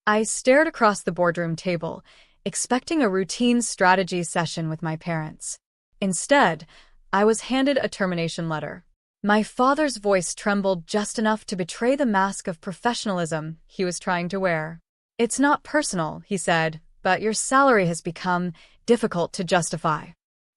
I stared across the boardroom table, expecting a routine strategy session with my parents. Instead, I was handed a termination letter. My father's voice trembled just enough to betray the mask of professionalism he was trying to wear. "It's not personal," he said, "but your salary has become difficult to justify."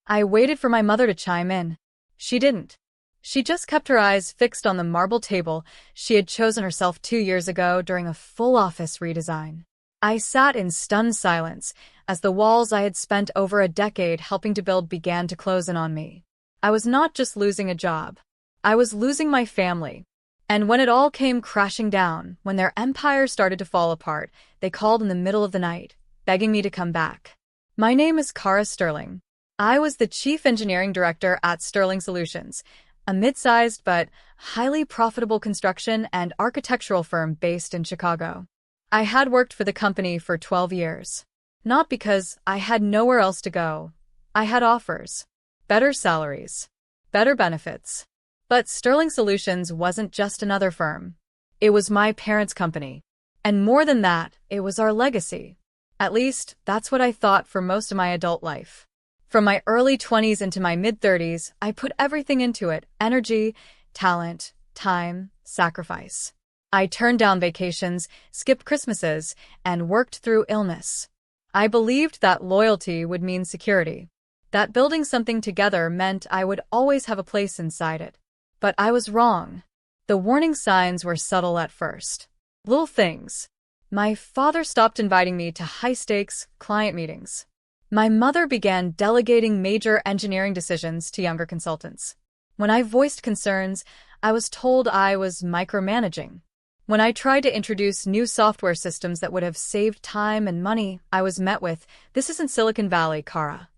I waited for my mother to chime in. She didn't. She just kept her eyes fixed on the marble table she had chosen herself 2 years ago during a full office redesign. I sat in stunned silence as the walls I had spent over a decade helping to build began to close in on me. I was not just losing a job. I was losing my family. And when it all came crashing down, when their empire started to fall apart, they called in the middle of the night, begging me to come back. My name is Kara Sterling. I was the chief engineering director at Sterling Solutions, a mid-sized but highly profitable construction and architectural firm based in Chicago. I had worked for the company for 12 years. Not because I had nowhere else to go. I had offers. Better salaries. Better benefits. But Sterling Solutions wasn't just another firm. It was my parents' company. And more than that, it was our legacy. At least, that's what I thought for most of my adult life. From my early 20s into my mid-30s, I put everything into it: energy, talent, time, sacrifice. I turned down vacations, skipped Christmases, and worked through illness. I believed that loyalty would mean security, that building something together meant I would always have a place inside it. But I was wrong. The warning signs were subtle at first. Little things. My father stopped inviting me to high-stakes client meetings. My mother began delegating major engineering decisions to younger consultants. When I voiced concerns, I was told I was micromanaging. When I tried to introduce new software systems that would have saved time and money, I was met with, "This isn't Silicon Valley, Kara."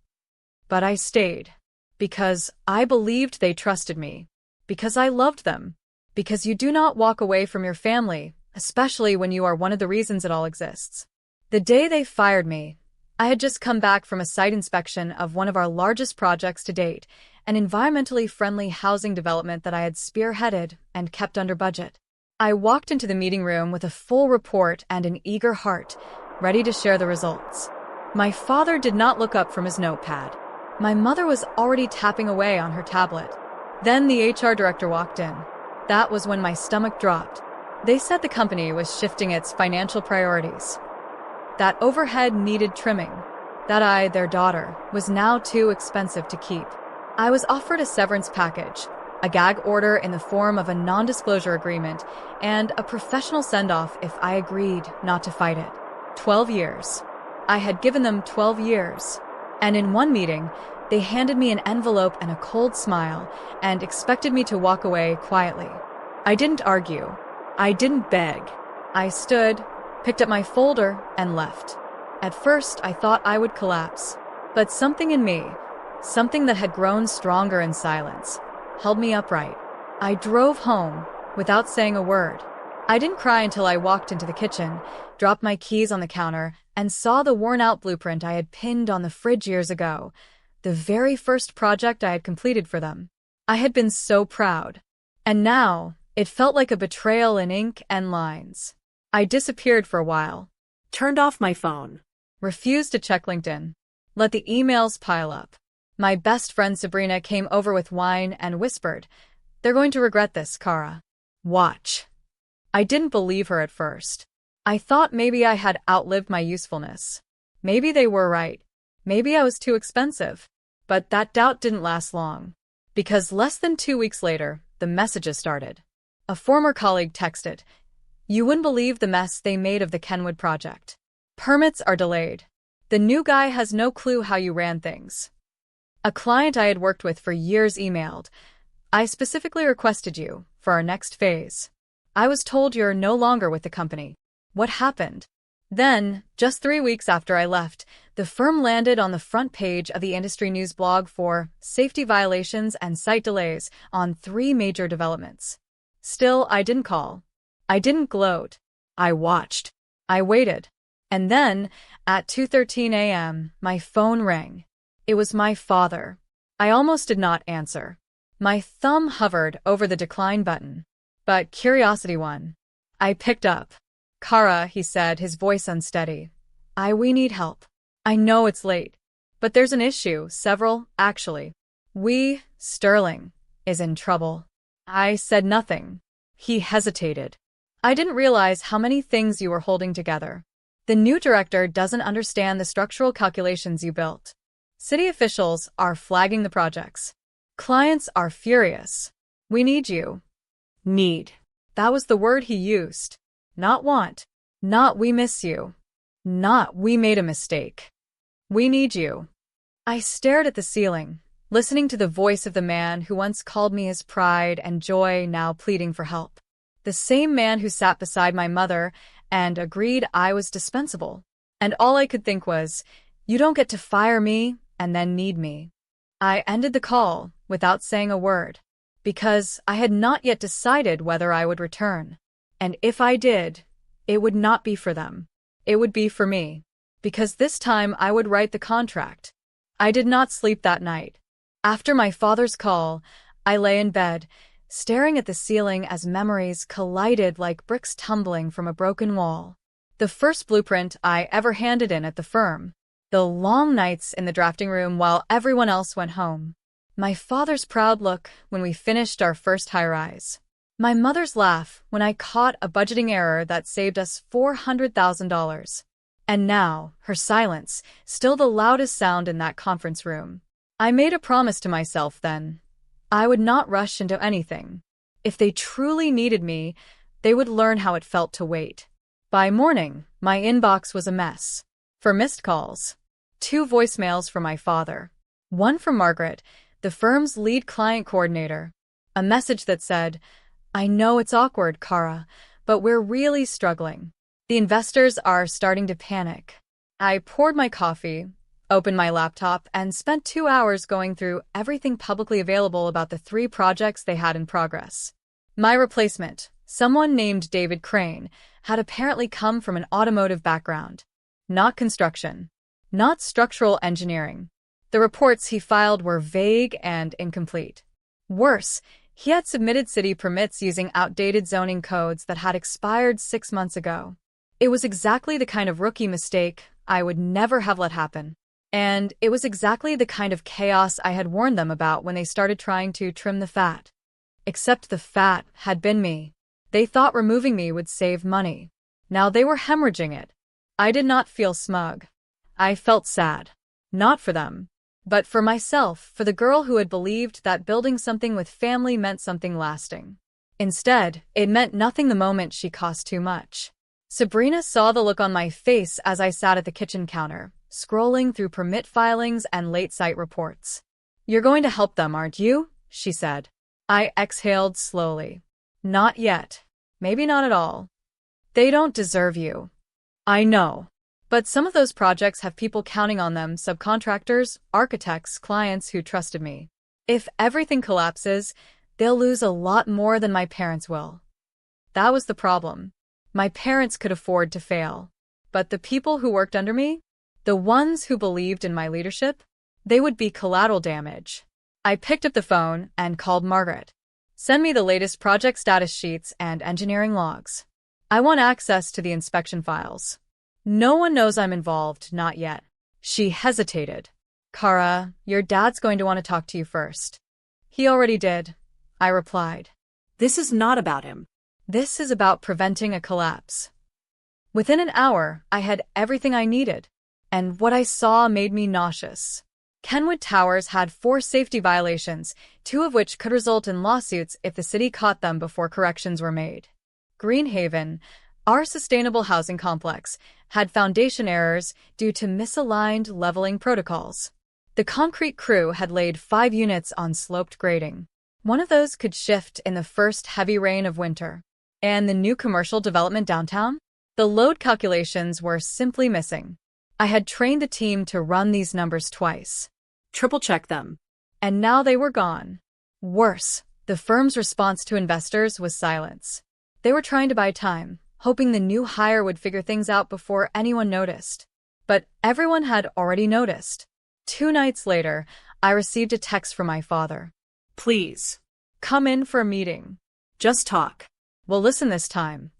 But I stayed. Because I believed they trusted me. Because I loved them. Because you do not walk away from your family, especially when you are one of the reasons it all exists. The day they fired me, I had just come back from a site inspection of one of our largest projects to date, an environmentally friendly housing development that I had spearheaded and kept under budget. I walked into the meeting room with a full report and an eager heart, ready to share the results. My father did not look up from his notepad. My mother was already tapping away on her tablet. Then the HR director walked in. That was when my stomach dropped. They said the company was shifting its financial priorities. That overhead needed trimming. That I, their daughter, was now too expensive to keep. I was offered a severance package, a gag order in the form of a non-disclosure agreement, and a professional send-off if I agreed not to fight it. 12 years. I had given them 12 years. And in one meeting, they handed me an envelope and a cold smile and expected me to walk away quietly. I didn't argue. I didn't beg. I stood, picked up my folder, and left. At first, I thought I would collapse. But something in me, something that had grown stronger in silence, held me upright. I drove home without saying a word. I didn't cry until I walked into the kitchen, dropped my keys on the counter, and saw the worn-out blueprint I had pinned on the fridge years ago, the very first project I had completed for them. I had been so proud. And now, it felt like a betrayal in ink and lines. I disappeared for a while. Turned off my phone. Refused to check LinkedIn. Let the emails pile up. My best friend Sabrina came over with wine and whispered, "They're going to regret this, Kara. Watch." I didn't believe her at first. I thought maybe I had outlived my usefulness. Maybe they were right. Maybe I was too expensive. But that doubt didn't last long. Because less than 2 weeks later, the messages started. A former colleague texted, "You wouldn't believe the mess they made of the Kenwood project. Permits are delayed. The new guy has no clue how you ran things." A client I had worked with for years emailed, "I specifically requested you for our next phase. I was told you're no longer with the company. What happened?" Then, just 3 weeks after I left, the firm landed on the front page of the industry news blog for safety violations and site delays on 3 major developments. Still, I didn't call. I didn't gloat. I watched. I waited. And then, at 2:13 a.m., my phone rang. It was my father. I almost did not answer. My thumb hovered over the decline button. But curiosity won. I picked up. Kara, he said, his voice unsteady. We need help. I know it's late. But there's an issue, several, actually. Sterling, is in trouble. I said nothing. He hesitated. I didn't realize how many things you were holding together. The new director doesn't understand the structural calculations you built. City officials are flagging the projects. Clients are furious. We need you. Need. That was the word he used. Not want. Not we miss you. Not we made a mistake. We need you. I stared at the ceiling, listening to the voice of the man who once called me his pride and joy, now pleading for help. The same man who sat beside my mother and agreed I was dispensable. And all I could think was, you don't get to fire me and then need me. I ended the call without saying a word, because I had not yet decided whether I would return. And if I did, it would not be for them. It would be for me, because this time I would write the contract. I did not sleep that night. After my father's call, I lay in bed, staring at the ceiling as memories collided like bricks tumbling from a broken wall. The first blueprint I ever handed in at the firm. The long nights in the drafting room while everyone else went home. My father's proud look when we finished our first high-rise. My mother's laugh when I caught a budgeting error that saved us $400,000. And now, her silence, still the loudest sound in that conference room. I made a promise to myself then. I would not rush into anything. If they truly needed me, they would learn how it felt to wait. By morning, my inbox was a mess. For missed calls. 2 voicemails from my father. One from Margaret, the firm's lead client coordinator. A message that said, I know it's awkward, Kara, but we're really struggling. The investors are starting to panic. I poured my coffee, opened my laptop, and spent 2 hours going through everything publicly available about the 3 projects they had in progress. My replacement, someone named David Crane, had apparently come from an automotive background. Not construction. Not structural engineering. The reports he filed were vague and incomplete. Worse, he had submitted city permits using outdated zoning codes that had expired 6 months ago. It was exactly the kind of rookie mistake I would never have let happen. And it was exactly the kind of chaos I had warned them about when they started trying to trim the fat. Except the fat had been me. They thought removing me would save money. Now they were hemorrhaging it. I did not feel smug. I felt sad. Not for them, but for myself, for the girl who had believed that building something with family meant something lasting. Instead, it meant nothing the moment she cost too much. Sabrina saw the look on my face as I sat at the kitchen counter, scrolling through permit filings and late site reports. You're going to help them, aren't you? She said. I exhaled slowly. Not yet. Maybe not at all. They don't deserve you. I know. But some of those projects have people counting on them, subcontractors, architects, clients who trusted me. If everything collapses, they'll lose a lot more than my parents will. That was the problem. My parents could afford to fail. But the people who worked under me, the ones who believed in my leadership, they would be collateral damage. I picked up the phone and called Margaret. Send me the latest project status sheets and engineering logs. I want access to the inspection files. No one knows I'm involved, not yet. She hesitated. Kara, your dad's going to want to talk to you first. He already did, I replied. This is not about him. This is about preventing a collapse. Within an hour, I had everything I needed, and what I saw made me nauseous. Kenwood Towers had 4 safety violations, 2 of which could result in lawsuits if the city caught them before corrections were made. Greenhaven, our sustainable housing complex, had foundation errors due to misaligned leveling protocols. The concrete crew had laid 5 units on sloped grading. One of those could shift in the first heavy rain of winter. And the new commercial development downtown? The load calculations were simply missing. I had trained the team to run these numbers twice. Triple-check them. And now they were gone. Worse, the firm's response to investors was silence. They were trying to buy time, hoping the new hire would figure things out before anyone noticed. But everyone had already noticed. 2 nights later, I received a text from my father. Please. Come in for a meeting. Just talk. We'll listen this time.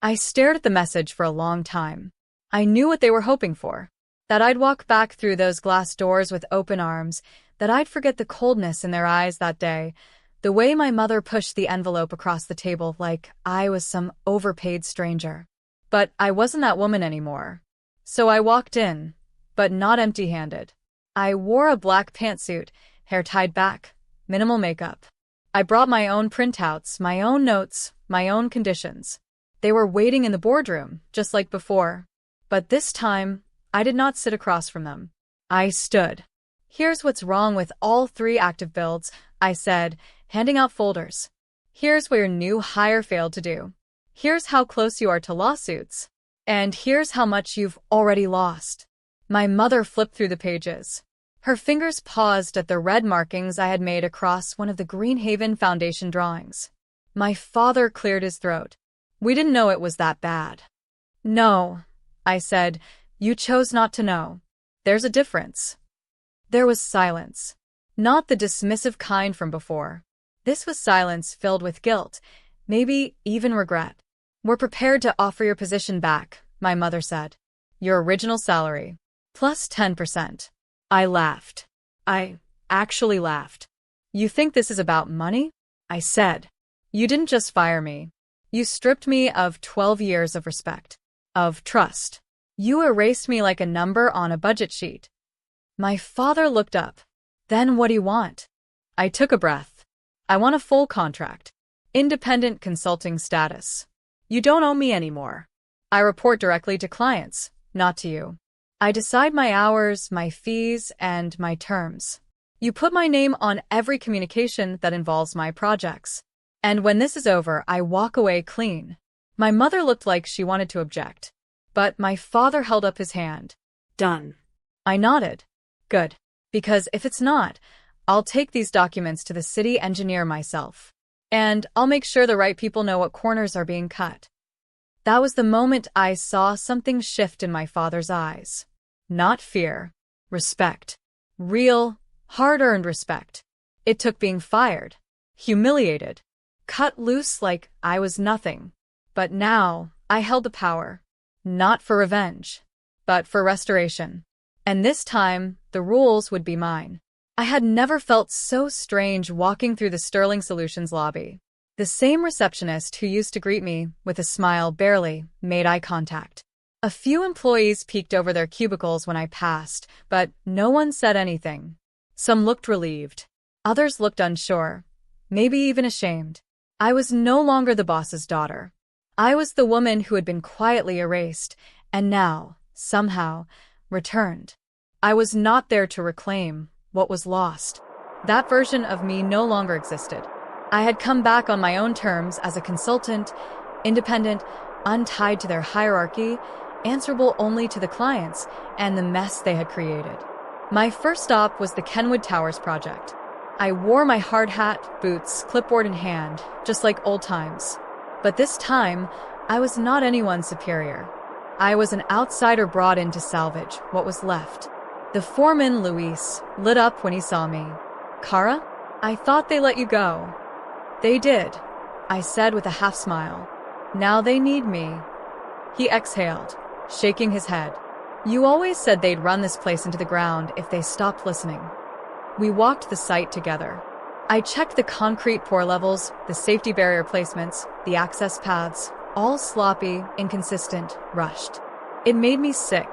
I stared at the message for a long time. I knew what they were hoping for. That I'd walk back through those glass doors with open arms, that I'd forget the coldness in their eyes that day, the way my mother pushed the envelope across the table like I was some overpaid stranger. But I wasn't that woman anymore. So I walked in, but not empty-handed. I wore a black pantsuit, hair tied back, minimal makeup. I brought my own printouts, my own notes, my own conditions. They were waiting in the boardroom, just like before. But this time, I did not sit across from them. I stood. Here's what's wrong with all 3 active builds, I said, handing out folders. Here's what your new hire failed to do. Here's how close you are to lawsuits. And here's how much you've already lost. My mother flipped through the pages. Her fingers paused at the red markings I had made across one of the Greenhaven Foundation drawings. My father cleared his throat. We didn't know it was that bad. No, I said, you chose not to know. There's a difference. There was silence. Not the dismissive kind from before. This was silence filled with guilt, maybe even regret. We're prepared to offer your position back, my mother said. Your original salary, plus 10%. I laughed. I actually laughed. You think this is about money? I said. You didn't just fire me. You stripped me of 12 years of respect, of trust. You erased me like a number on a budget sheet. My father looked up. Then what do you want? I took a breath. I want a full contract. Independent consulting status. You don't owe me anymore. I report directly to clients, not to you. I decide my hours, my fees, and my terms. You put my name on every communication that involves my projects. And when this is over, I walk away clean. My mother looked like she wanted to object. But my father held up his hand. Done. I nodded. Good. Because if it's not, I'll take these documents to the city engineer myself. And I'll make sure the right people know what corners are being cut. That was the moment I saw something shift in my father's eyes. Not fear. Respect. Real, hard-earned respect. It took being fired, humiliated, cut loose like I was nothing. But now, I held the power. Not for revenge, but for restoration. And this time, the rules would be mine. I had never felt so strange walking through the Sterling Solutions lobby. The same receptionist who used to greet me with a smile barely made eye contact. A few employees peeked over their cubicles when I passed, but no one said anything. Some looked relieved. Others looked unsure, maybe even ashamed. I was no longer the boss's daughter. I was the woman who had been quietly erased, and now, somehow, returned. I was not there to reclaim what was lost. That version of me no longer existed. I had come back on my own terms as a consultant, independent, untied to their hierarchy, answerable only to the clients and the mess they had created. My first stop was the Kenwood Towers project. I wore my hard hat, boots, clipboard in hand, just like old times. But this time, I was not anyone's superior. I was an outsider brought in to salvage what was left. The foreman, Luis, lit up when he saw me. Kara? I thought they let you go. They did, I said with a half smile. Now they need me. He exhaled, shaking his head. You always said they'd run this place into the ground if they stopped listening. We walked the site together. I checked the concrete pour levels, the safety barrier placements, the access paths, all sloppy, inconsistent, rushed. It made me sick.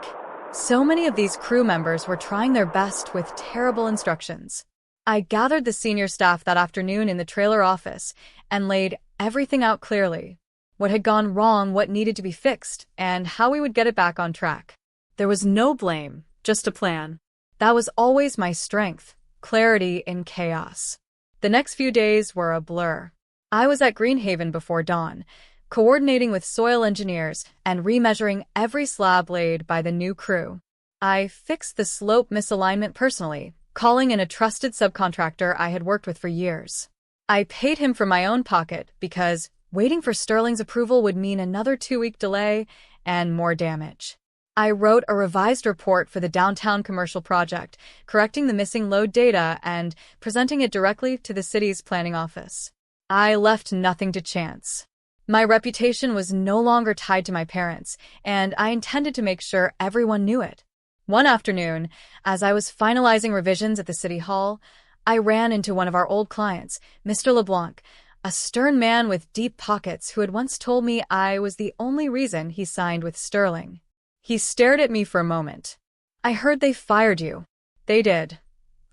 So many of these crew members were trying their best with terrible instructions. I gathered the senior staff that afternoon in the trailer office and laid everything out clearly. What had gone wrong, what needed to be fixed, and how we would get it back on track. There was no blame, just a plan. That was always my strength, clarity in chaos. The next few days were a blur. I was at Greenhaven before dawn, coordinating with soil engineers and remeasuring every slab laid by the new crew. I fixed the slope misalignment personally, calling in a trusted subcontractor I had worked with for years. I paid him from my own pocket because waiting for Sterling's approval would mean another 2-week delay and more damage. I wrote a revised report for the downtown commercial project, correcting the missing load data and presenting it directly to the city's planning office. I left nothing to chance. My reputation was no longer tied to my parents, and I intended to make sure everyone knew it. One afternoon, as I was finalizing revisions at the city hall, I ran into one of our old clients, Mr. LeBlanc, a stern man with deep pockets who had once told me I was the only reason he signed with Sterling. He stared at me for a moment. "I heard they fired you." "They did,"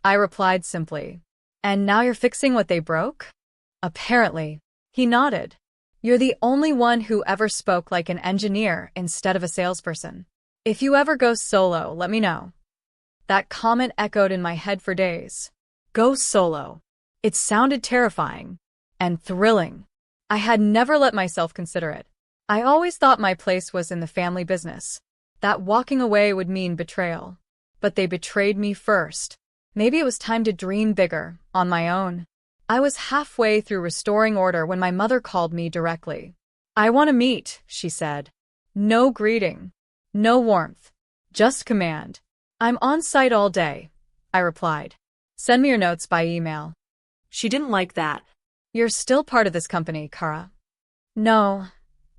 I replied simply. "And now you're fixing what they broke?" "Apparently." He nodded. "You're the only one who ever spoke like an engineer instead of a salesperson. If you ever go solo, let me know." That comment echoed in my head for days. Go solo. It sounded terrifying and thrilling. I had never let myself consider it. I always thought my place was in the family business, that walking away would mean betrayal. But they betrayed me first. Maybe it was time to dream bigger, on my own. I was halfway through restoring order when my mother called me directly. "I want to meet," she said. No greeting. No warmth. Just command. "I'm on site all day," I replied. "Send me your notes by email." She didn't like that. "You're still part of this company, Kara." "No,"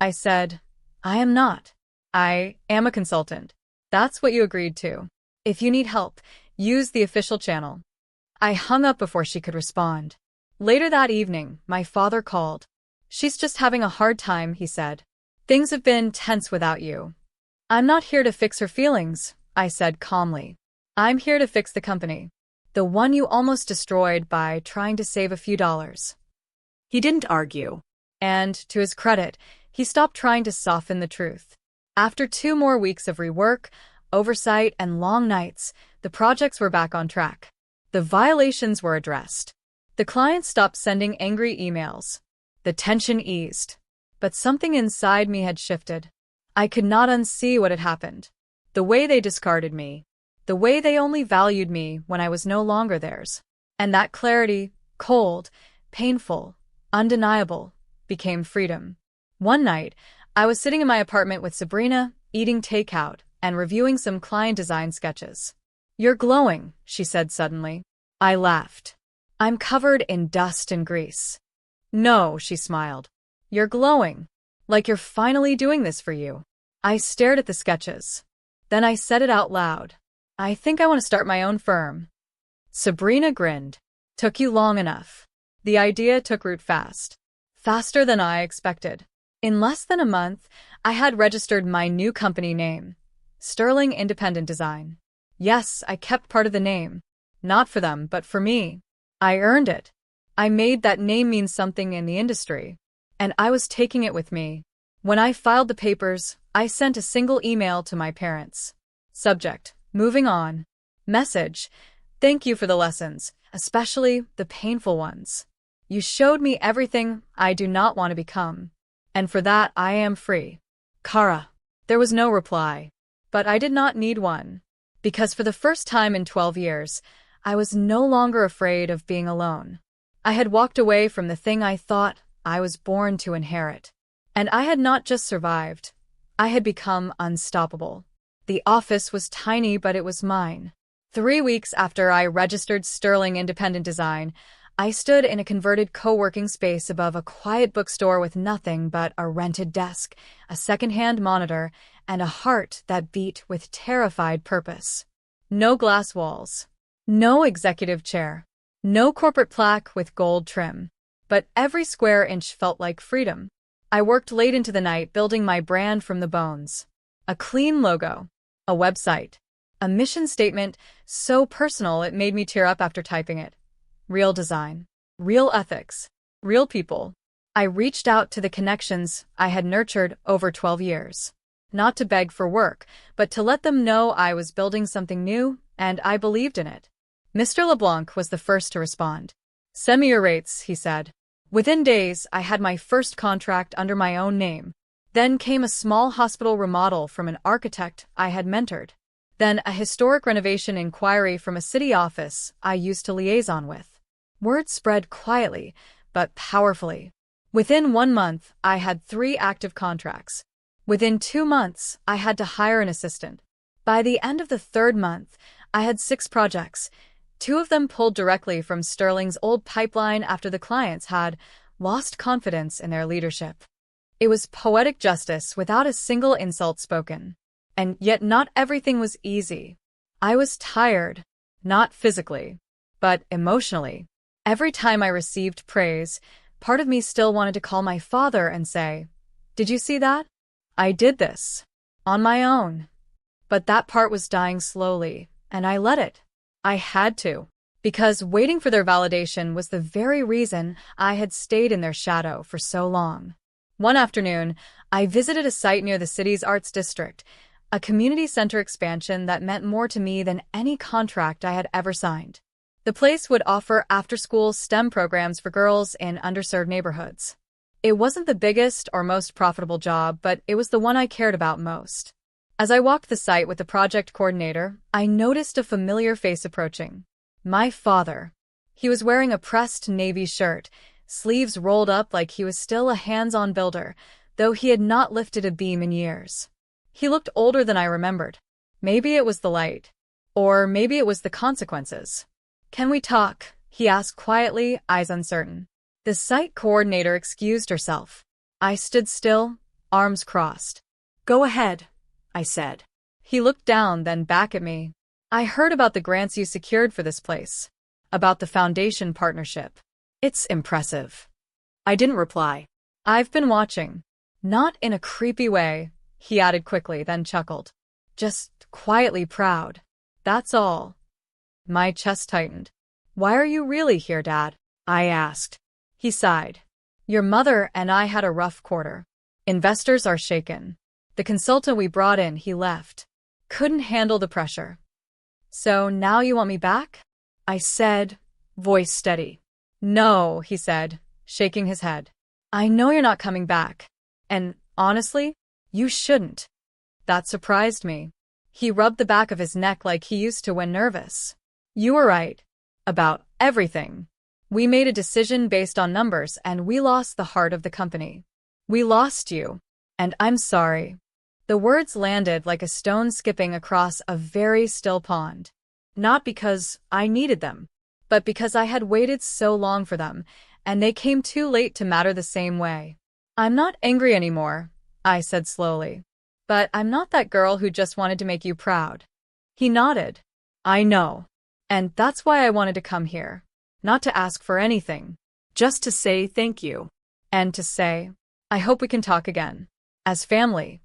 I said. "I am not. I am a consultant. That's what you agreed to. If you need help, use the official channel." I hung up before she could respond. Later that evening, my father called. "She's just having a hard time," he said. "Things have been tense without you." "I'm not here to fix her feelings," I said calmly. "I'm here to fix the company. The one you almost destroyed by trying to save a few dollars." He didn't argue. And, to his credit, he stopped trying to soften the truth. After 2 more weeks of rework, oversight, and long nights, the projects were back on track. The violations were addressed. The client stopped sending angry emails. The tension eased. But something inside me had shifted. I could not unsee what had happened. The way they discarded me. The way they only valued me when I was no longer theirs. And that clarity, cold, painful, undeniable, became freedom. One night, I was sitting in my apartment with Sabrina, eating takeout, and reviewing some client design sketches. "You're glowing," she said suddenly. I laughed. "I'm covered in dust and grease." "No," she smiled. "You're glowing. Like you're finally doing this for you." I stared at the sketches. Then I said it out loud. "I think I want to start my own firm." Sabrina grinned. "Took you long enough." The idea took root fast. Faster than I expected. In less than a month, I had registered my new company name, Sterling Independent Design. Yes, I kept part of the name. Not for them, but for me. I earned it. I made that name mean something in the industry. And I was taking it with me. When I filed the papers, I sent a single email to my parents. Subject: moving on. Message: thank you for the lessons, especially the painful ones. You showed me everything I do not want to become. And for that I am free. Kara. There was no reply. But I did not need one. Because for the first time in 12 years, I was no longer afraid of being alone. I had walked away from the thing I thought I was born to inherit. And I had not just survived. I had become unstoppable. The office was tiny, but it was mine. 3 weeks after I registered Sterling Independent Design, I stood in a converted co-working space above a quiet bookstore with nothing but a rented desk, a second-hand monitor, and a heart that beat with terrified purpose. No glass walls. No executive chair. No corporate plaque with gold trim. But every square inch felt like freedom. I worked late into the night building my brand from the bones. A clean logo. A website. A mission statement so personal it made me tear up after typing it. Real design. Real ethics. Real people. I reached out to the connections I had nurtured over 12 years. Not to beg for work, but to let them know I was building something new, and I believed in it. Mr. LeBlanc was the first to respond. "Send me your rates," he said. Within days, I had my first contract under my own name. Then came a small hospital remodel from an architect I had mentored. Then a historic renovation inquiry from a city office I used to liaison with. Word spread quietly, but powerfully. Within 1 month, I had 3 active contracts. Within 2 months, I had to hire an assistant. By the end of the 3rd month, I had 6 projects. 2 of them pulled directly from Sterling's old pipeline after the clients had lost confidence in their leadership. It was poetic justice without a single insult spoken. And yet not everything was easy. I was tired, not physically, but emotionally. Every time I received praise, part of me still wanted to call my father and say, "Did you see that? I did this. On my own." But that part was dying slowly, and I let it. I had to. Because waiting for their validation was the very reason I had stayed in their shadow for so long. One afternoon, I visited a site near the city's arts district, a community center expansion that meant more to me than any contract I had ever signed. The place would offer after-school STEM programs for girls in underserved neighborhoods. It wasn't the biggest or most profitable job, but it was the one I cared about most. As I walked the site with the project coordinator, I noticed a familiar face approaching. My father. He was wearing a pressed navy shirt, sleeves rolled up like he was still a hands-on builder, though he had not lifted a beam in years. He looked older than I remembered. Maybe it was the light. Or maybe it was the consequences. "Can we talk?" he asked quietly, eyes uncertain. The site coordinator excused herself. I stood still, arms crossed. "Go ahead," I said. He looked down, then back at me. "I heard about the grants you secured for this place. About the foundation partnership. It's impressive." I didn't reply. "I've been watching." Not in a creepy way, he added quickly, then chuckled. "Just quietly proud. That's all." My chest tightened. "Why are you really here, Dad?" I asked. He sighed. "Your mother and I had a rough quarter. Investors are shaken. The consultant we brought in, he left. Couldn't handle the pressure. So now you want me back?" I said, voice steady. "No," he said, shaking his head. "I know you're not coming back. And, honestly, you shouldn't." That surprised me. He rubbed the back of his neck like he used to when nervous. "You were right. About everything. We made a decision based on numbers and we lost the heart of the company. We lost you. And I'm sorry." The words landed like a stone skipping across a very still pond. Not because I needed them, but because I had waited so long for them, and they came too late to matter the same way. "I'm not angry anymore," I said slowly. "But I'm not that girl who just wanted to make you proud." He nodded. "I know. And that's why I wanted to come here. Not to ask for anything. Just to say thank you. And to say, I hope we can talk again. As family."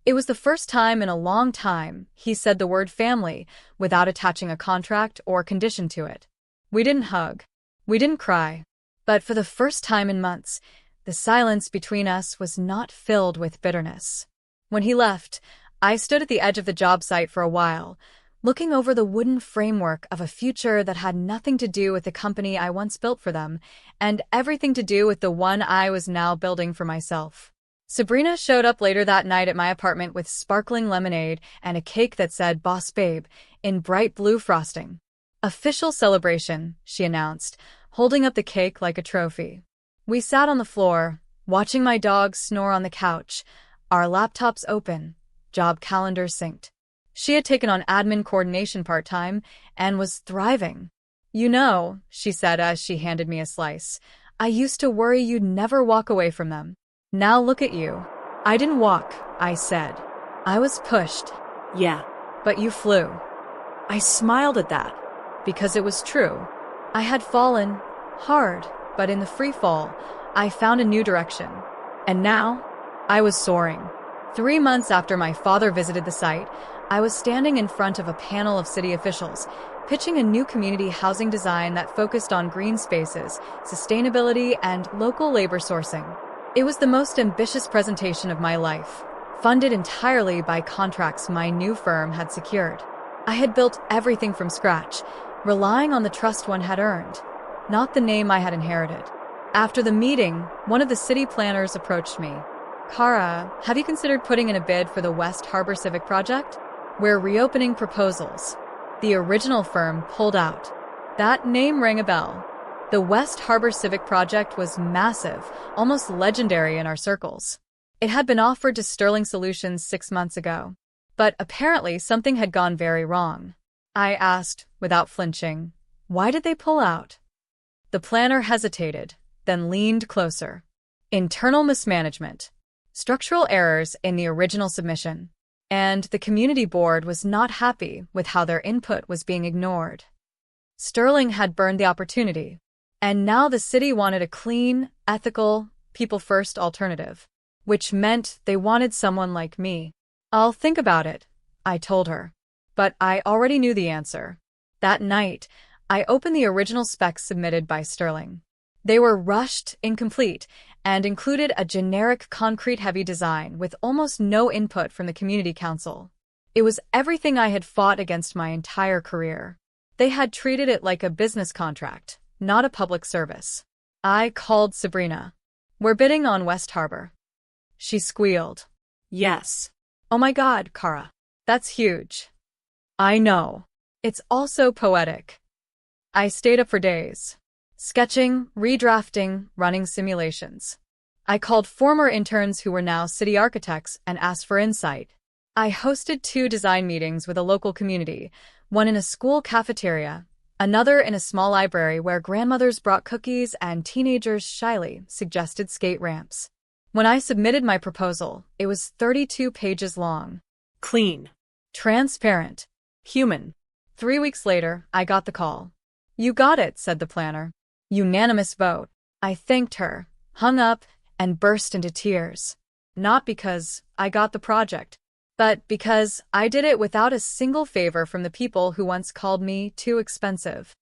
It was the first time in a long time he said the word family without attaching a contract or condition to it. We didn't hug. We didn't cry. But for the first time in months, the silence between us was not filled with bitterness. When he left, I stood at the edge of the job site for a while, looking over the wooden framework of a future that had nothing to do with the company I once built for them, and everything to do with the one I was now building for myself. Sabrina showed up later that night at my apartment with sparkling lemonade and a cake that said "Boss Babe" in bright blue frosting. "Official celebration," she announced, holding up the cake like a trophy. We sat on the floor, watching my dog snore on the couch, our laptops open, job calendars synced. She had taken on admin coordination part-time and was thriving. "You know," she said as she handed me a slice, "I used to worry you'd never walk away from them. Now look at you." "I didn't walk," I said. "I was pushed." "Yeah. But you flew." I smiled at that, because it was true. I had fallen, hard, but in the free fall, I found a new direction. And now, I was soaring. 3 months after my father visited the site, I was standing in front of a panel of city officials, pitching a new community housing design that focused on green spaces, sustainability, and local labor sourcing. It was the most ambitious presentation of my life, funded entirely by contracts my new firm had secured. I had built everything from scratch, relying on the trust one had earned, not the name I had inherited. After the meeting, one of the city planners approached me. "Kara, have you considered putting in a bid for the West Harbor Civic Project? We're reopening proposals." The original firm pulled out. That name rang a bell. The West Harbor Civic Project was massive, almost legendary in our circles. It had been offered to Sterling Solutions 6 months ago. But apparently something had gone very wrong. I asked, without flinching, "Why did they pull out?" The planner hesitated, then leaned closer. "Internal mismanagement," structural errors in the original submission, and the community board was not happy with how their input was being ignored. Sterling had burned the opportunity, and now the city wanted a clean, ethical, people-first alternative, which meant they wanted someone like me. "I'll think about it," I told her. But I already knew the answer. That night, I opened the original specs submitted by Sterling. They were rushed, incomplete, and included a generic concrete-heavy design with almost no input from the community council. It was everything I had fought against my entire career. They had treated it like a business contract, not a public service. I called Sabrina. "We're bidding on West Harbor." She squealed. Yes. "Oh my God, Kara. That's huge." "I know. It's also poetic." I stayed up for days, sketching, redrafting, running simulations. I called former interns who were now city architects and asked for insight. I hosted 2 design meetings with a local community, one in a school cafeteria, another in a small library where grandmothers brought cookies and teenagers shyly suggested skate ramps. When I submitted my proposal, it was 32 pages long. Clean. Transparent. Human. 3 weeks later, I got the call. "You got it," said the planner. Unanimous vote. I thanked her, hung up, and burst into tears. Not because I got the project, but because I did it without a single favor from the people who once called me too expensive.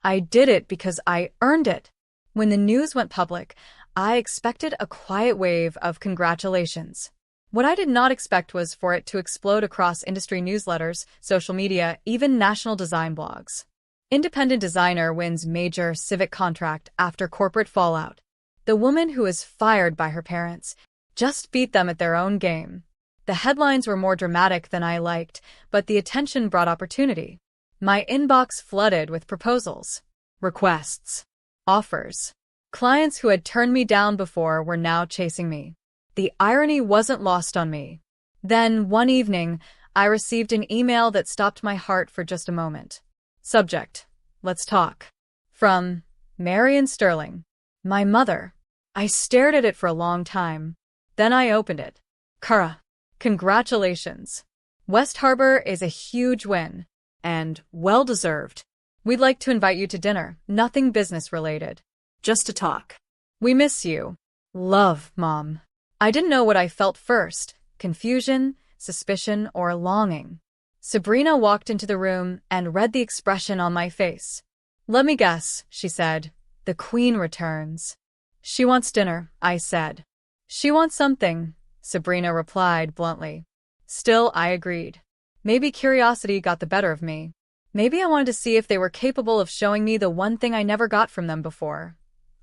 I did it because I earned it. When the news went public, I expected a quiet wave of congratulations. What I did not expect was for it to explode across industry newsletters, social media, even national design blogs. Independent designer wins major civic contract after corporate fallout. The woman who was fired by her parents just beat them at their own game. The headlines were more dramatic than I liked, but the attention brought opportunity. My inbox flooded with proposals, requests, offers. Clients who had turned me down before were now chasing me. The irony wasn't lost on me. Then, one evening, I received an email that stopped my heart for just a moment. Subject: "Let's talk." From Marion Sterling. My mother. I stared at it for a long time. Then I opened it. "Kara, congratulations. West Harbor is a huge win. And well-deserved. We'd like to invite you to dinner, nothing business-related. Just to talk. We miss you. Love, Mom." I didn't know what I felt first, confusion, suspicion, or longing. Sabrina walked into the room and read the expression on my face. "Let me guess," she said. "The Queen returns." "She wants dinner," I said. "She wants something," Sabrina replied bluntly. Still, I agreed. Maybe curiosity got the better of me. Maybe I wanted to see if they were capable of showing me the one thing I never got from them before: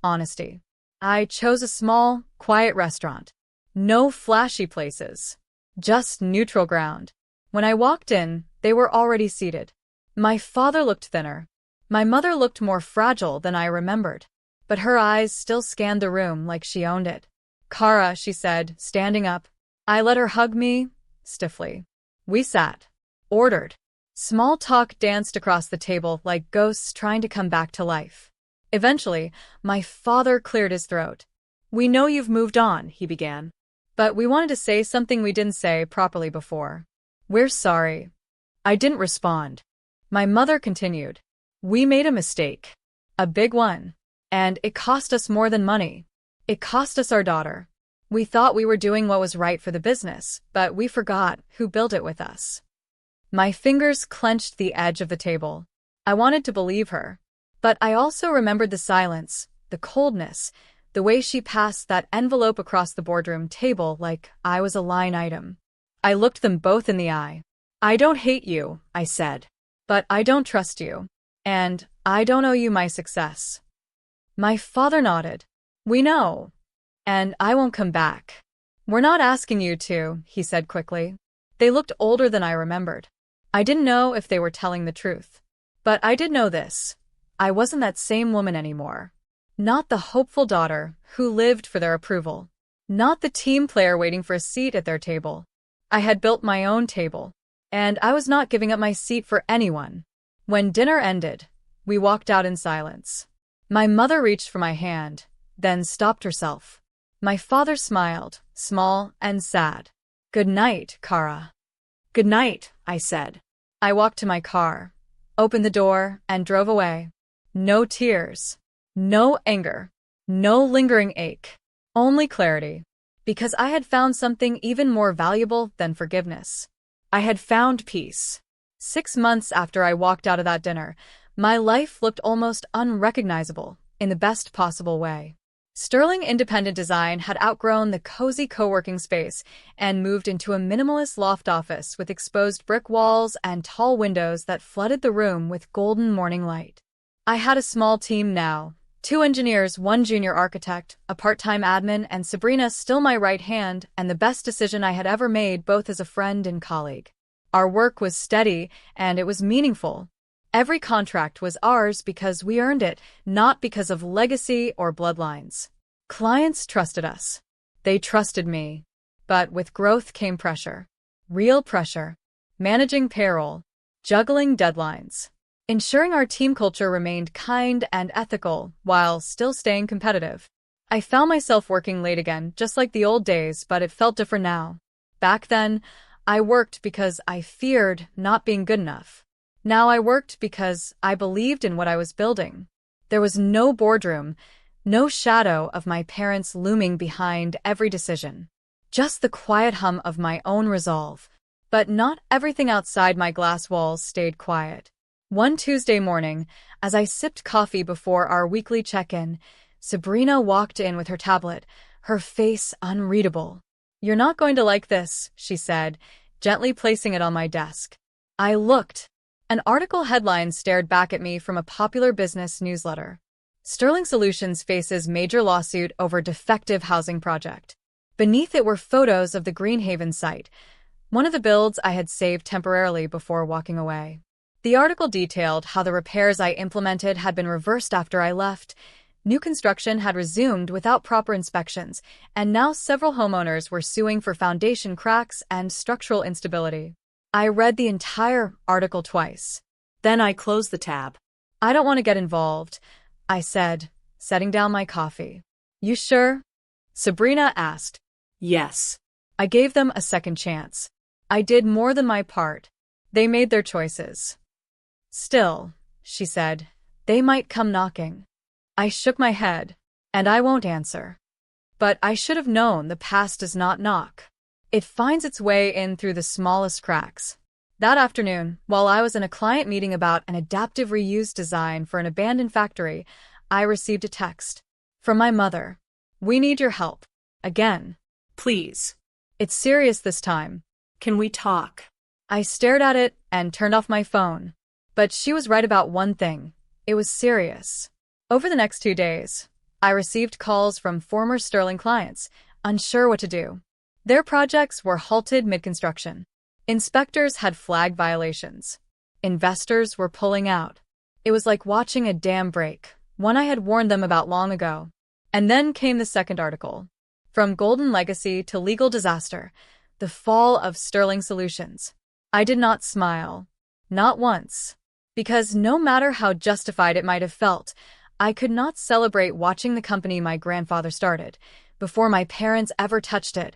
honesty. I chose a small, quiet restaurant. No flashy places. Just neutral ground. When I walked in, they were already seated. My father looked thinner. My mother looked more fragile than I remembered. But her eyes still scanned the room like she owned it. "Kara," she said, standing up. I let her hug me, stiffly. We sat. Ordered. Small talk danced across the table like ghosts trying to come back to life. Eventually, my father cleared his throat. "We know you've moved on," he began. "But we wanted to say something we didn't say properly before. We're sorry." I didn't respond. My mother continued. "We made a mistake. A big one. And it cost us more than money. It cost us our daughter. We thought we were doing what was right for the business, but we forgot who built it with us." My fingers clenched the edge of the table. I wanted to believe her. But I also remembered the silence, the coldness, the way she passed that envelope across the boardroom table like I was a line item. I looked them both in the eye. "I don't hate you," I said. "But I don't trust you. And I don't owe you my success." My father nodded. "We know. And I won't come back." "We're not asking you to," he said quickly. They looked older than I remembered. I didn't know if they were telling the truth. But I did know this. I wasn't that same woman anymore. Not the hopeful daughter who lived for their approval. Not the team player waiting for a seat at their table. I had built my own table. And I was not giving up my seat for anyone. When dinner ended, we walked out in silence. My mother reached for my hand, then stopped herself. My father smiled, small and sad. "Good night, Kara." Good night, I said. I walked to my car, opened the door, and drove away. No tears. No anger. No lingering ache. Only clarity. Because I had found something even more valuable than forgiveness. I had found peace. 6 months after I walked out of that dinner, my life looked almost unrecognizable in the best possible way. Sterling Independent Design had outgrown the cozy co-working space and moved into a minimalist loft office with exposed brick walls and tall windows that flooded the room with golden morning light. I had a small team now, 2 engineers, 1 junior architect, a part-time admin, and Sabrina still my right hand and the best decision I had ever made both as a friend and colleague. Our work was steady and it was meaningful. Every contract was ours because we earned it, not because of legacy or bloodlines. Clients trusted us. They trusted me. But with growth came pressure. Real pressure. Managing payroll. Juggling deadlines. Ensuring our team culture remained kind and ethical while still staying competitive. I found myself working late again, just like the old days, but it felt different now. Back then, I worked because I feared not being good enough. Now I worked because I believed in what I was building. There was no boardroom, no shadow of my parents looming behind every decision. Just the quiet hum of my own resolve. But not everything outside my glass walls stayed quiet. One Tuesday morning, as I sipped coffee before our weekly check-in, Sabrina walked in with her tablet, her face unreadable. "You're not going to like this," she said, gently placing it on my desk. I looked. An article headline stared back at me from a popular business newsletter. Sterling Solutions faces major lawsuit over defective housing project. Beneath it were photos of the Greenhaven site, one of the builds I had saved temporarily before walking away. The article detailed how the repairs I implemented had been reversed after I left. New construction had resumed without proper inspections, and now several homeowners were suing for foundation cracks and structural instability. I read the entire article twice. Then I closed the tab. "I don't want to get involved," I said, setting down my coffee. "You sure?" Sabrina asked. Yes. I gave them a second chance. I did more than my part. They made their choices. "Still," she said, "they might come knocking." I shook my head. "And I won't answer." But I should have known the past does not knock. It finds its way in through the smallest cracks. That afternoon, while I was in a client meeting about an adaptive reuse design for an abandoned factory, I received a text. From my mother. "We need your help. Again." Please. "It's serious this time." Can we talk? I stared at it and turned off my phone. But she was right about one thing. It was serious. Over the next 2 days, I received calls from former Sterling clients, unsure what to do. Their projects were halted mid-construction. Inspectors had flagged violations. Investors were pulling out. It was like watching a dam break, one I had warned them about long ago. And then came the second article. From golden legacy to legal disaster, the fall of Sterling Solutions. I did not smile. Not once. Because no matter how justified it might have felt, I could not celebrate watching the company my grandfather started, before my parents ever touched it,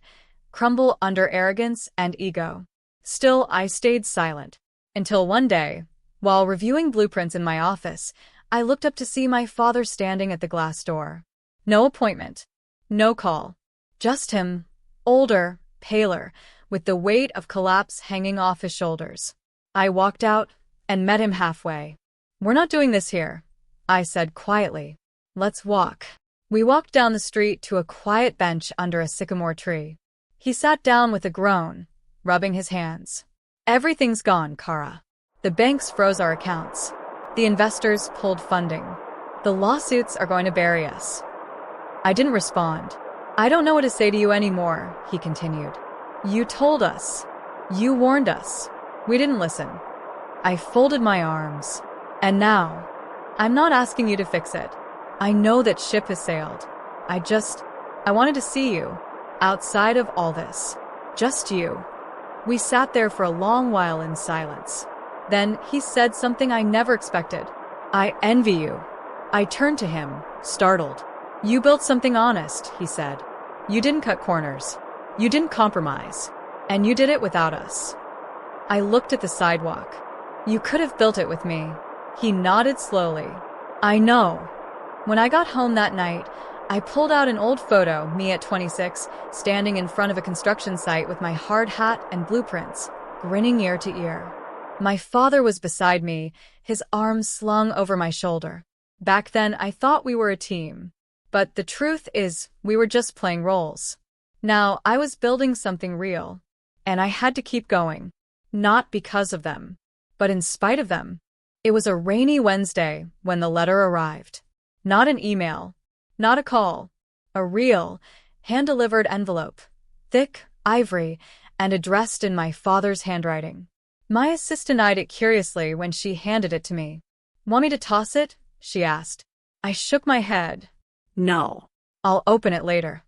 crumble under arrogance and ego. Still, I stayed silent. Until one day, while reviewing blueprints in my office, I looked up to see my father standing at the glass door. No appointment. No call. Just him, older, paler, with the weight of collapse hanging off his shoulders. I walked out and met him halfway. "We're not doing this here," I said quietly. "Let's walk." We walked down the street to a quiet bench under a sycamore tree. He sat down with a groan, rubbing his hands. "Everything's gone, Kara. The banks froze our accounts. The investors pulled funding. The lawsuits are going to bury us." I didn't respond. "I don't know what to say to you anymore," he continued. "You told us. You warned us. We didn't listen." I folded my arms. "And now, I'm not asking you to fix it. I know that ship has sailed. I wanted to see you. Outside of all this. Just you." We sat there for a long while in silence. Then he said something I never expected. "I envy you." I turned to him, startled. "You built something honest," he said. "You didn't cut corners. You didn't compromise. And you did it without us. I looked at the sidewalk. You could have built it with me. He nodded slowly. I know. When I got home that night, I pulled out an old photo, me at 26, standing in front of a construction site with my hard hat and blueprints, grinning ear to ear. My father was beside me, his arms slung over my shoulder. Back then, I thought we were a team. But the truth is, we were just playing roles. Now, I was building something real. And I had to keep going. Not because of them, but in spite of them. It was a rainy Wednesday when the letter arrived. Not an email. Not a call. A real, hand-delivered envelope. Thick, ivory, and addressed in my father's handwriting. My assistant eyed it curiously when she handed it to me. Want me to toss it? She asked. I shook my head. No. I'll open it later.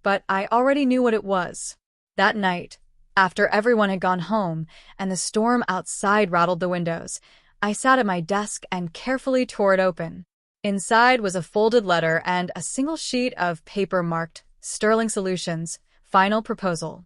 But I already knew what it was. That night, after everyone had gone home and the storm outside rattled the windows, I sat at my desk and carefully tore it open. Inside was a folded letter and a single sheet of paper marked Sterling Solutions, Final Proposal.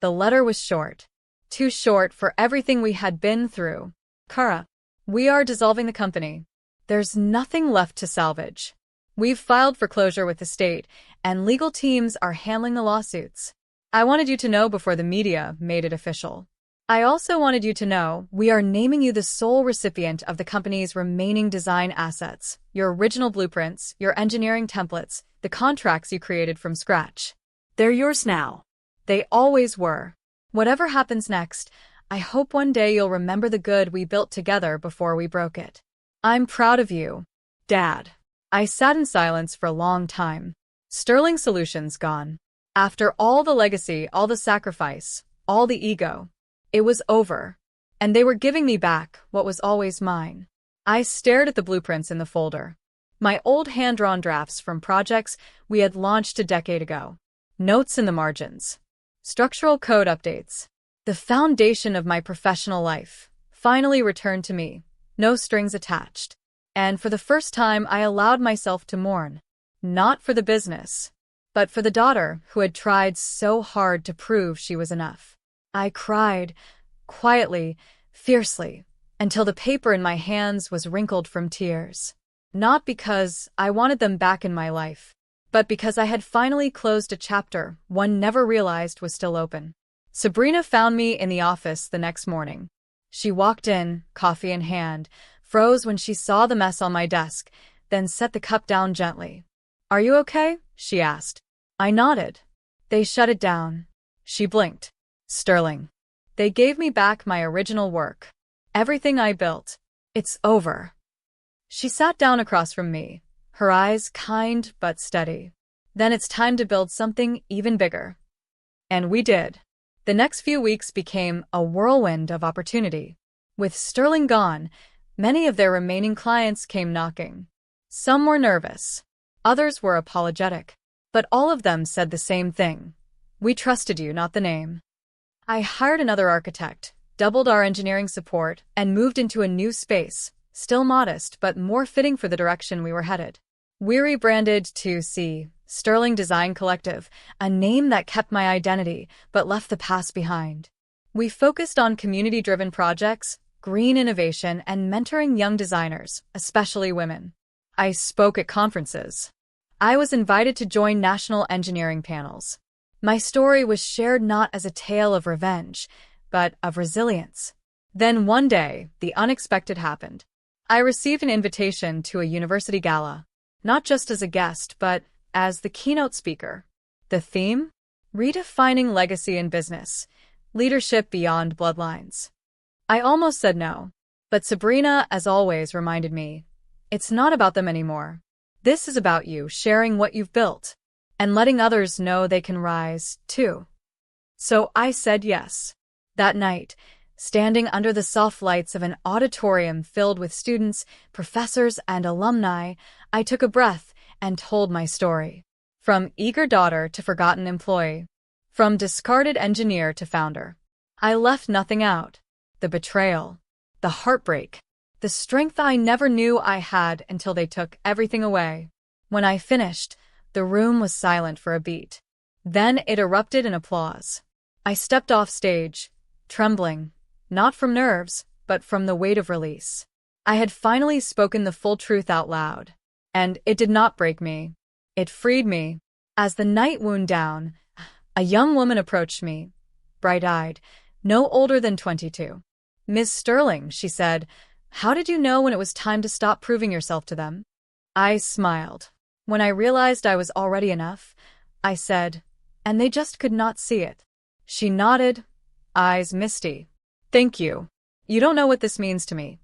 The letter was short. Too short for everything we had been through. Kara, we are dissolving the company. There's nothing left to salvage. We've filed for closure with the state, and legal teams are handling the lawsuits. I wanted you to know before the media made it official. I also wanted you to know we are naming you the sole recipient of the company's remaining design assets, your original blueprints, your engineering templates, the contracts you created from scratch. They're yours now. They always were. Whatever happens next, I hope one day you'll remember the good we built together before we broke it. I'm proud of you, Dad. I sat in silence for a long time. Sterling Solutions gone. After all the legacy, all the sacrifice, all the ego, it was over. And they were giving me back what was always mine. I stared at the blueprints in the folder. My old hand-drawn drafts from projects we had launched a decade ago. Notes in the margins. Structural code updates. The foundation of my professional life finally returned to me. No strings attached. And for the first time, I allowed myself to mourn. Not for the business, but for the daughter who had tried so hard to prove she was enough. I cried, quietly, fiercely, until the paper in my hands was wrinkled from tears. Not because I wanted them back in my life, but because I had finally closed a chapter one never realized was still open. Sabrina found me in the office the next morning. She walked in, coffee in hand, froze when she saw the mess on my desk, then set the cup down gently. Are you okay? She asked. I nodded. They shut it down. She blinked. Sterling. They gave me back my original work. Everything I built. It's over. She sat down across from me, her eyes kind but steady. Then it's time to build something even bigger. And we did. The next few weeks became a whirlwind of opportunity. With Sterling gone, many of their remaining clients came knocking. Some were nervous. Others were apologetic. But all of them said the same thing. We trusted you, not the name. I hired another architect, doubled our engineering support, and moved into a new space, still modest but more fitting for the direction we were headed. We rebranded to Sterling Design Collective, a name that kept my identity but left the past behind. We focused on community-driven projects, green innovation, and mentoring young designers, especially women. I spoke at conferences. I was invited to join national engineering panels. My story was shared not as a tale of revenge, but of resilience. Then one day, the unexpected happened. I received an invitation to a university gala, not just as a guest, but as the keynote speaker. The theme? Redefining legacy in business, leadership beyond bloodlines. I almost said no, but Sabrina, as always, reminded me, it's not about them anymore. This is about you sharing what you've built and letting others know they can rise, too. So I said yes. That night, standing under the soft lights of an auditorium filled with students, professors, and alumni, I took a breath and told my story. From eager daughter to forgotten employee. From discarded engineer to founder. I left nothing out. The betrayal. The heartbreak. The strength I never knew I had until they took everything away. When I finished, the room was silent for a beat. Then it erupted in applause. I stepped off stage, trembling, not from nerves, but from the weight of release. I had finally spoken the full truth out loud. And it did not break me. It freed me. As the night wound down, a young woman approached me, bright-eyed, no older than 22. "Miss Sterling," she said, "how did you know when it was time to stop proving yourself to them?" I smiled. When I realized I was already enough, I said, "And they just could not see it." She nodded, eyes misty. "Thank you. You don't know what this means to me."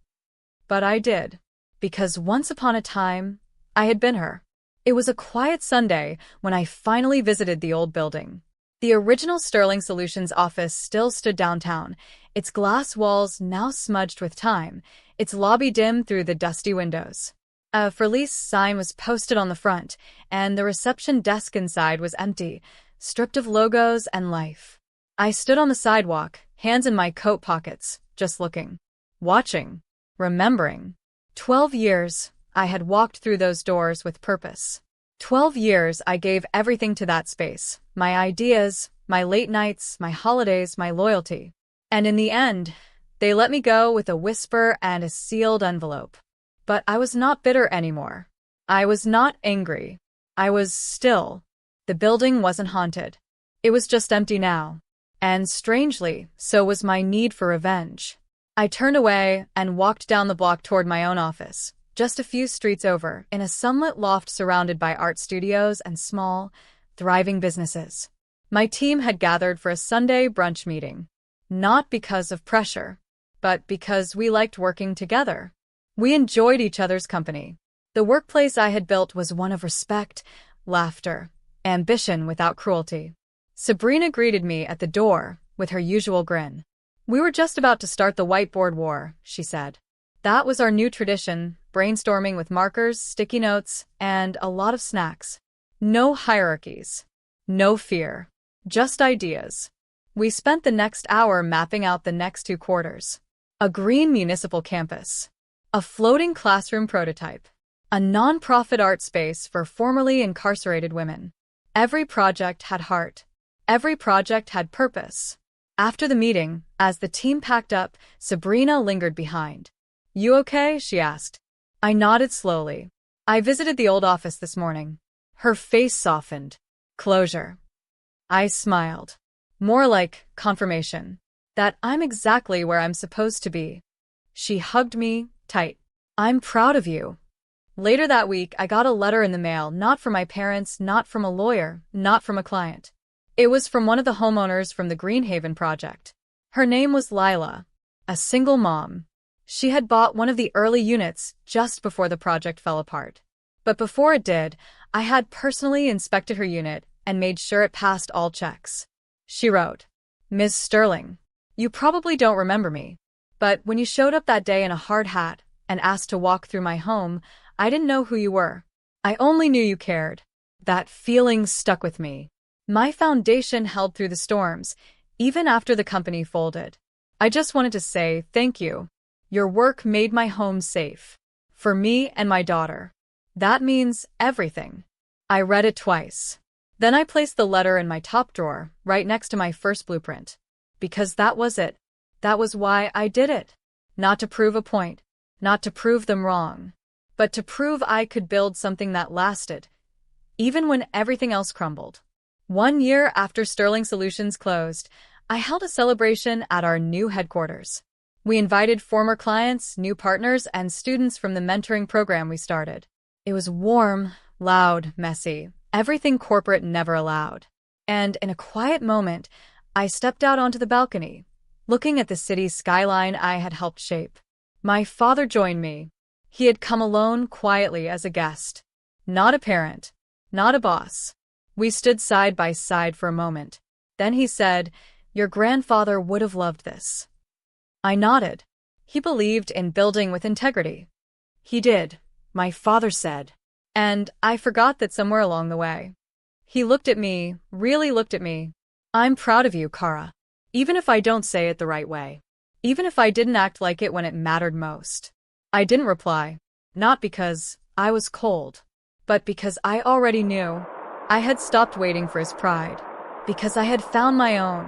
But I did. Because once upon a time, I had been her. It was a quiet Sunday when I finally visited the old building. The original Sterling Solutions office still stood downtown, its glass walls now smudged with time, its lobby dim through the dusty windows. A for lease sign was posted on the front, and the reception desk inside was empty, stripped of logos and life. I stood on the sidewalk, hands in my coat pockets, just looking, watching, remembering. 12 years, I had walked through those doors with purpose. 12 years I gave everything to that space, my ideas, my late nights, my holidays, my loyalty. And in the end, they let me go with a whisper and a sealed envelope. But I was not bitter anymore. I was not angry. I was still. The building wasn't haunted. It was just empty now. And strangely, so was my need for revenge. I turned away and walked down the block toward my own office, just a few streets over, in a sunlit loft surrounded by art studios and small, thriving businesses. My team had gathered for a Sunday brunch meeting. Not because of pressure, but because we liked working together. We enjoyed each other's company. The workplace I had built was one of respect, laughter, ambition without cruelty. Sabrina greeted me at the door with her usual grin. "We were just about to start the whiteboard war," she said. That was our new tradition, brainstorming with markers, sticky notes, and a lot of snacks. No hierarchies. No fear. Just ideas. We spent the next hour mapping out the next 2 quarters. A green municipal campus. A floating classroom prototype. A non-profit art space for formerly incarcerated women. Every project had heart. Every project had purpose. After the meeting, as the team packed up, Sabrina lingered behind. "You okay?" she asked. I nodded slowly. "I visited the old office this morning." Her face softened. Closure. I smiled. More like confirmation. That I'm exactly where I'm supposed to be. She hugged me tight. "I'm proud of you." Later that week, I got a letter in the mail, not from my parents, not from a lawyer, not from a client. It was from one of the homeowners from the Greenhaven project. Her name was Lila, a single mom. She had bought one of the early units just before the project fell apart. But before it did, I had personally inspected her unit and made sure it passed all checks. She wrote, "Ms. Sterling, you probably don't remember me, but when you showed up that day in a hard hat and asked to walk through my home, I didn't know who you were. I only knew you cared." That feeling stuck with me. My foundation held through the storms, even after the company folded. I just wanted to say thank you. Your work made my home safe. For me and my daughter. That means everything. I read it twice. Then I placed the letter in my top drawer, right next to my first blueprint. Because that was it. That was why I did it. Not to prove a point. Not to prove them wrong. But to prove I could build something that lasted. Even when everything else crumbled. 1 year after Sterling Solutions closed, I held a celebration at our new headquarters. We invited former clients, new partners, and students from the mentoring program we started. It was warm, loud, messy, everything corporate never allowed. And in a quiet moment, I stepped out onto the balcony, looking at the city's skyline I had helped shape. My father joined me. He had come alone quietly as a guest. Not a parent, not a boss. We stood side by side for a moment. Then he said, "Your grandfather would have loved this." I nodded. He believed in building with integrity. He did, my father said. And I forgot that somewhere along the way. He looked at me, really looked at me. "I'm proud of you, Kara. Even if I don't say it the right way. Even if I didn't act like it when it mattered most." I didn't reply. Not because I was cold, but because I already knew. I had stopped waiting for his pride. because I had found my own,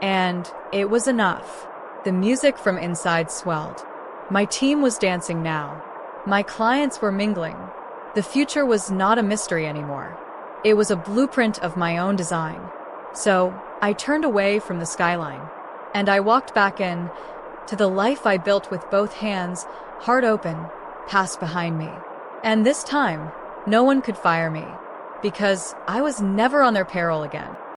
and it was enough. The music from inside swelled. My team was dancing now. My clients were mingling. The future was not a mystery anymore. It was a blueprint of my own design. So I turned away from the skyline, and I walked back in to the life I built with both hands, heart open, past behind me. And this time, no one could fire me, because I was never on their payroll again.